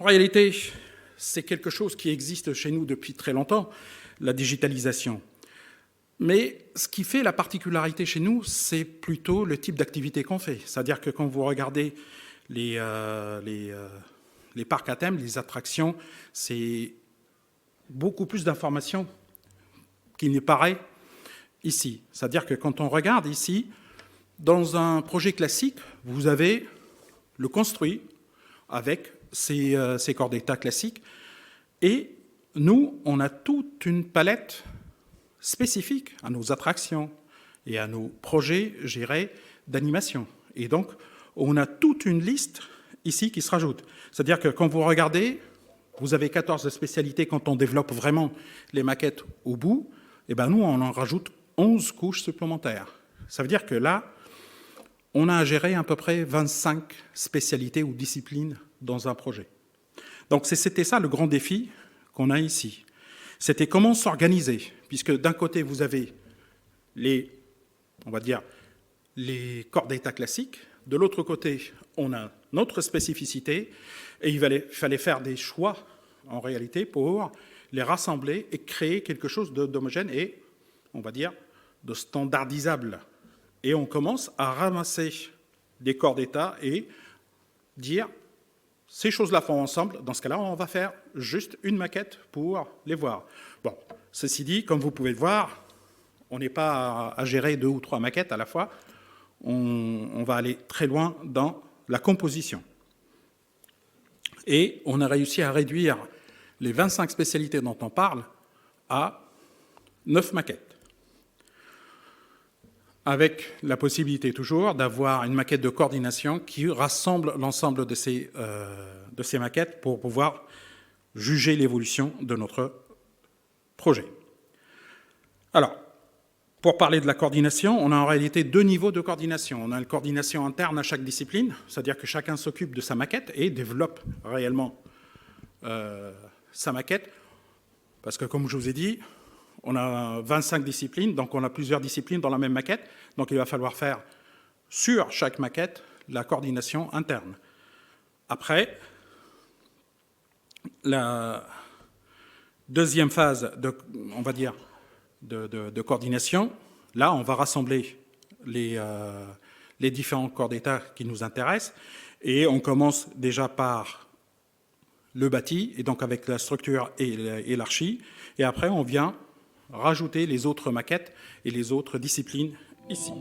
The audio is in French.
En réalité, c'est quelque chose qui existe chez nous depuis très longtemps, la digitalisation. Mais ce qui fait la particularité chez nous, c'est plutôt le type d'activité qu'on fait. C'est-à-dire que quand vous regardez les parcs à thème, les attractions, c'est beaucoup plus d'informations qu'il n'y paraît ici. C'est-à-dire que quand on regarde ici, dans un projet classique, vous avez le construit avec ses corps d'état classiques. Et nous, on a toute une palette spécifique à nos attractions et à nos projets, je dirais, d'animation. Et donc, on a toute une liste ici qui se rajoute. C'est-à-dire que quand vous regardez, vous avez 14 spécialités quand on développe vraiment les maquettes au bout, et bien nous, on en rajoute 11 couches supplémentaires. Ça veut dire que là, on a à gérer à peu près 25 spécialités ou disciplines dans un projet. Donc c'était ça le grand défi qu'on a ici. C'était comment s'organiser, puisque d'un côté, vous avez on va dire, les corps d'état classiques, de l'autre côté, on a notre spécificité, et il fallait faire des choix, en réalité, pour les rassembler et créer quelque chose d'homogène et, on va dire, de standardisable. Et on commence à ramasser des corps d'état et dire, ces choses-là font ensemble, dans ce cas-là, on va faire juste une maquette pour les voir. Bon, ceci dit, comme vous pouvez le voir, on n'est pas à gérer 2 ou 3 maquettes à la fois, on va aller très loin dans la composition. Et on a réussi à réduire les 25 spécialités dont on parle à 9 maquettes. Avec la possibilité toujours d'avoir une maquette de coordination qui rassemble l'ensemble de ces maquettes pour pouvoir juger l'évolution de notre projet. Alors, pour parler de la coordination, on a en réalité 2 niveaux de coordination. On a une coordination interne à chaque discipline, c'est-à-dire que chacun s'occupe de sa maquette et développe réellement sa maquette. Parce que, comme je vous ai dit, on a 25 disciplines, donc on a plusieurs disciplines dans la même maquette. Donc il va falloir faire sur chaque maquette la coordination interne. Après, la deuxième phase on va dire, de coordination, là on va rassembler les différents corps d'état qui nous intéressent et on commence déjà par le bâti, et donc avec la structure et l'archi, et après on vient rajouter les autres maquettes et les autres disciplines ici.